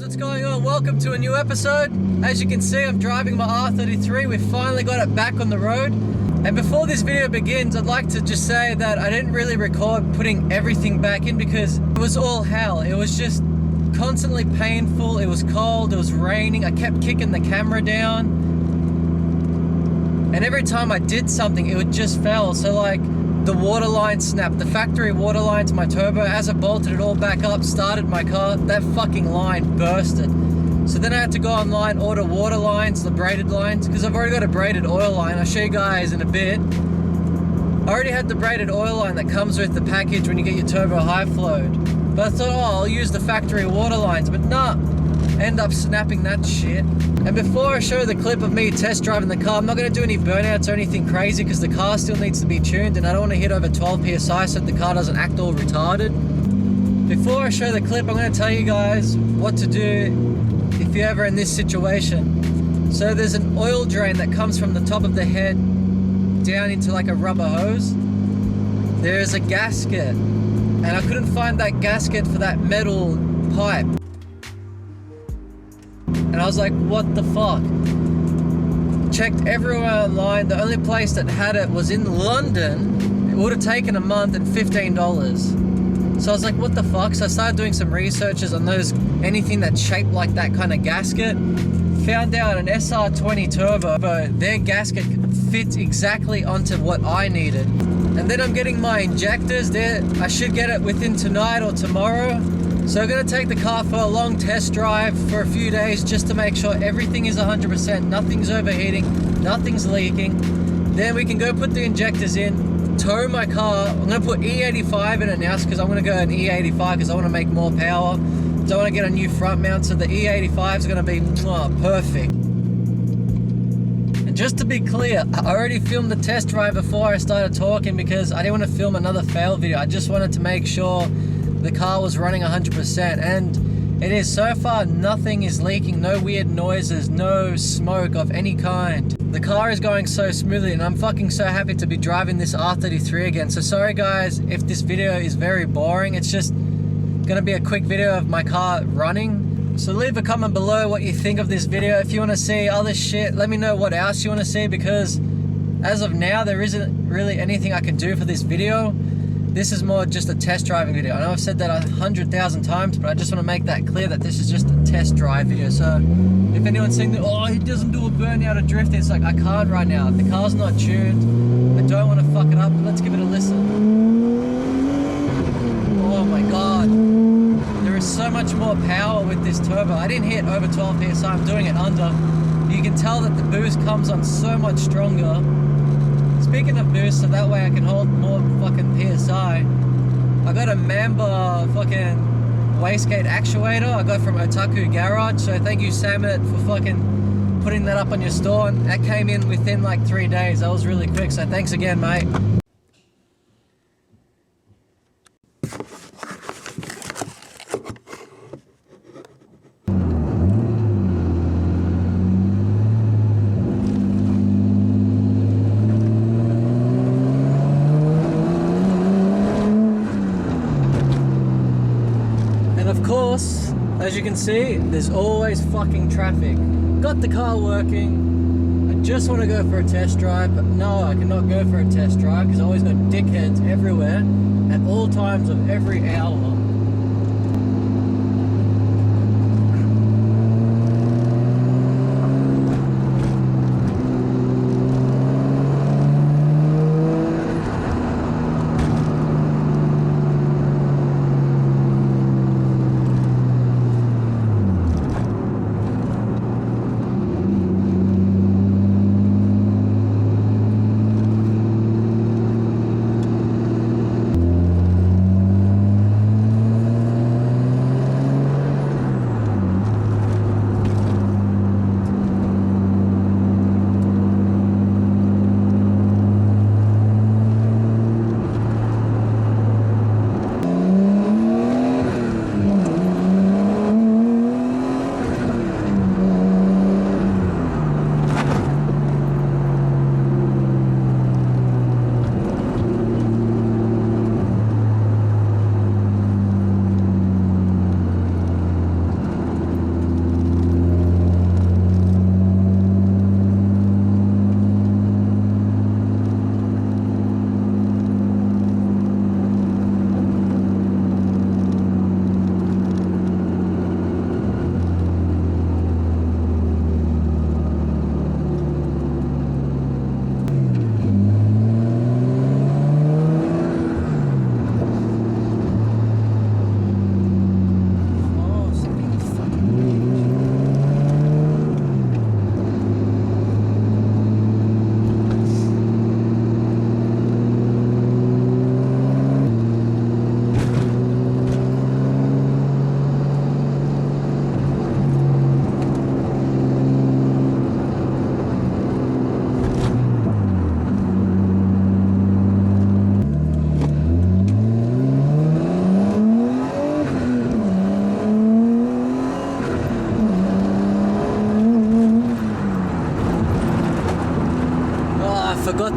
what's going on? Welcome to a new episode. As you can see, I'm driving my R33. We finally got it back on the road. And before this video begins, I'd like to just say that I didn't really record putting everything back in because it was all hell. It was just constantly painful. It was cold, it was raining. I kept kicking the camera down. And every time I did something, it would just fail. So like, the water line snapped, the factory water line to my turbo. As I bolted it all back up, started my car, that fucking line bursted. So then I had to go online, order water lines, the braided lines, because I've already got a braided oil line. I'll show you guys in a bit. I already had the braided oil line that comes with the package when you get your turbo high-flowed. But I thought, oh, I'll use the factory water lines, but nah, end up snapping that shit. And before I show the clip of me test driving the car, I'm not going to do any burnouts or anything crazy because the car still needs to be tuned and I don't want to hit over 12 psi so the car doesn't act all retarded. Before I show the clip, I'm going to tell you guys what to do if you're ever in this situation. So there's an oil drain that comes from the top of the head down into like a rubber hose. There's a gasket and I couldn't find that gasket for that metal pipe. And I was like, what the fuck? Checked everywhere online. The only place that had it was in London. It would have taken a month and $15. So I was like, what the fuck? So I started doing some researches on anything that's shaped like that kind of gasket. Found out an SR20 turbo, their gasket fits exactly onto what I needed. And then I'm getting my injectors there. I should get it within tonight or tomorrow. So I'm going to take the car for a long test drive for a few days just to make sure everything is 100%, nothing's overheating, nothing's leaking. Then we can go put the injectors in, tow my car. I'm going to put E85 in it now because I'm going to go an E85 because I want to make more power. Don't want to get a new front mount, so the E85 is going to be perfect. And just to be clear, I already filmed the test drive before I started talking because I didn't want to film another fail video. I just wanted to make sure the car was running 100%, and it is. So far nothing is leaking, no weird noises, no smoke of any kind. The car is going so smoothly and I'm fucking so happy to be driving this R33 again. So sorry guys if this video is very boring. It's just gonna be a quick video of my car running. So leave a comment below what you think of this video. If you want to see other shit, let me know what else you want to see, because as of now there isn't really anything I can do for this video. This is more just a test driving video. I know I've said that 100,000 times, but I just want to make that clear that this is just a test drive video. So if anyone's saying that, oh, he doesn't do a burnout or drifting, it's like, I can't right now. The car's not tuned. I don't want to fuck it up. Let's give it a listen. Oh my God. There is so much more power with this turbo. I didn't hit over 12 psi. I'm doing it under. You can tell that the boost comes on so much stronger. Speaking of boost, so that way I can hold more fucking PSI. I got a Mamba fucking wastegate actuator I got from Otaku Garage, so thank you Samet for fucking putting that up on your store. And that came in within like 3 days. That was really quick, so thanks again, mate. Of course, as you can see, there's always fucking traffic. Got the car working. I just want to go for a test drive, but no, I cannot go for a test drive because I always got dickheads everywhere at all times of every hour.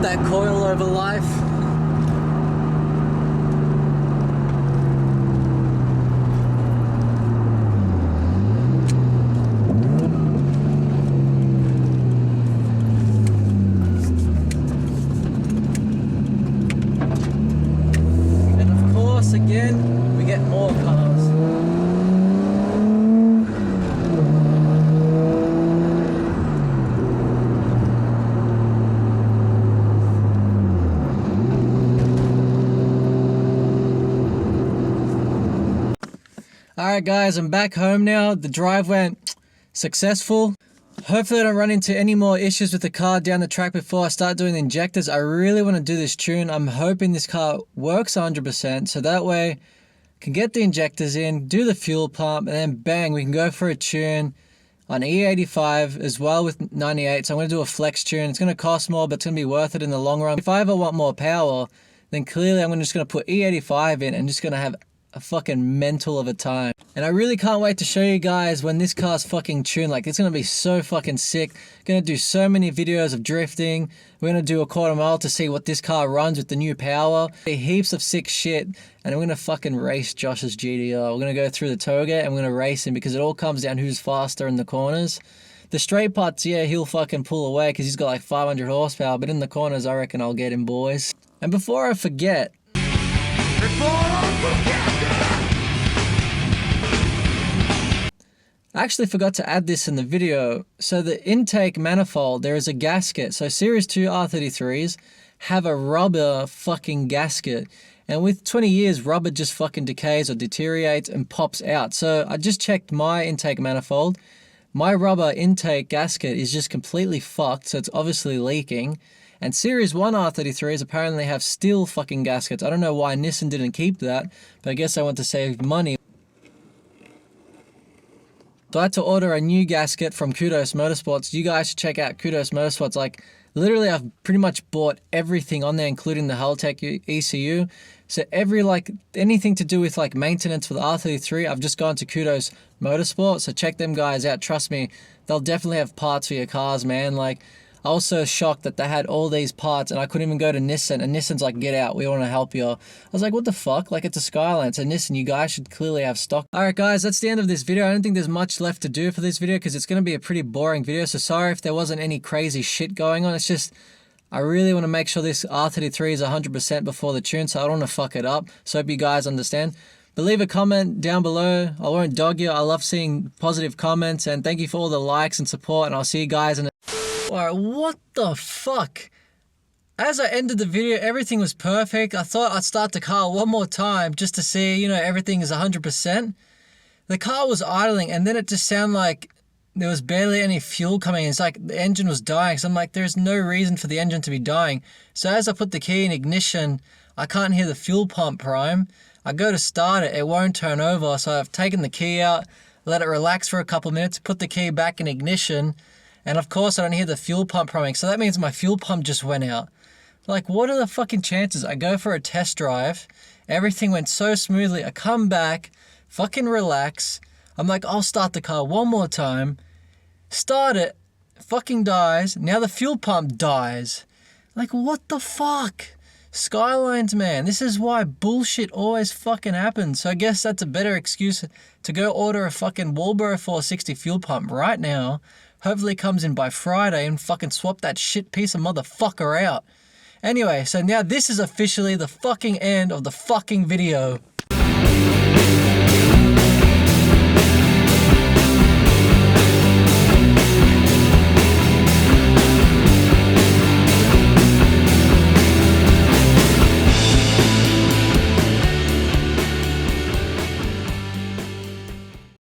got that coilover life. And of course, again, we get more cars. Alright guys, I'm back home now. The drive went successful. Hopefully I don't run into any more issues with the car down the track before I start doing the injectors. I really want to do this tune. I'm hoping this car works 100%, so that way I can get the injectors in, do the fuel pump, and then bang, we can go for a tune on E85 as well with 98. So I'm going to do a flex tune. It's going to cost more, but it's going to be worth it in the long run. If I ever want more power, then clearly I'm just going to put E85 in and just going to have a fucking mental of a time. And I really can't wait to show you guys when this car's fucking tuned. Like, it's gonna be so fucking sick. Gonna do so many videos of drifting. We're gonna do a quarter mile to see what this car runs with the new power. Heaps of sick shit. And we're gonna fucking race Josh's GTR. We're gonna go through the tollgate and we're gonna race him because it all comes down who's faster in the corners. The straight parts, yeah, he'll fucking pull away because he's got like 500 horsepower. But in the corners, I reckon I'll get him, boys. And before I forget, I actually forgot to add this in the video. So the intake manifold, there is a gasket. So Series 2 R33s have a rubber fucking gasket. And with 20 years, rubber just fucking decays or deteriorates and pops out. So I just checked my intake manifold. My rubber intake gasket is just completely fucked. So it's obviously leaking. And Series 1 R33s apparently have steel fucking gaskets. I don't know why Nissan didn't keep that, but I guess I want to save money. So I had to order a new gasket from Kudos Motorsports. You guys should check out Kudos Motorsports. Like, literally, I've pretty much bought everything on there, including the Haltech ECU. So anything to do with like maintenance for the R33, I've just gone to Kudos Motorsports. So check them guys out. Trust me, they'll definitely have parts for your cars, man. Like, I was so shocked that they had all these parts and I couldn't even go to Nissan, and Nissan's like, get out, we want to help you. I was like, what the fuck? Like, it's a Skyline. So Nissan, you guys should clearly have stock. Alright guys, that's the end of this video. I don't think there's much left to do for this video because it's going to be a pretty boring video. So sorry if there wasn't any crazy shit going on. It's just, I really want to make sure this R33 is 100% before the tune, so I don't want to fuck it up. So hope you guys understand. But leave a comment down below. I won't dog you. I love seeing positive comments, and thank you for all the likes and support, and I'll see you guys in the... Alright, what the fuck? As I ended the video, everything was perfect. I thought I'd start the car one more time just to see, you know, everything is 100%. The car was idling, and then it just sounded like there was barely any fuel coming in. It's like the engine was dying. So I'm like, there's no reason for the engine to be dying. So as I put the key in ignition, I can't hear the fuel pump prime. I go to start it, it won't turn over. So I've taken the key out, let it relax for a couple minutes, put the key back in ignition. And of course, I don't hear the fuel pump priming. So that means my fuel pump just went out. Like, what are the fucking chances? I go for a test drive. Everything went so smoothly. I come back, fucking relax. I'm like, I'll start the car one more time. Start it. Fucking dies. Now the fuel pump dies. Like, what the fuck? Skylines, man. This is why bullshit always fucking happens. So I guess that's a better excuse to go order a fucking Walbro 460 fuel pump right now. Hopefully it comes in by Friday and fucking swap that shit piece of motherfucker out. Anyway, so now this is officially the fucking end of the fucking video.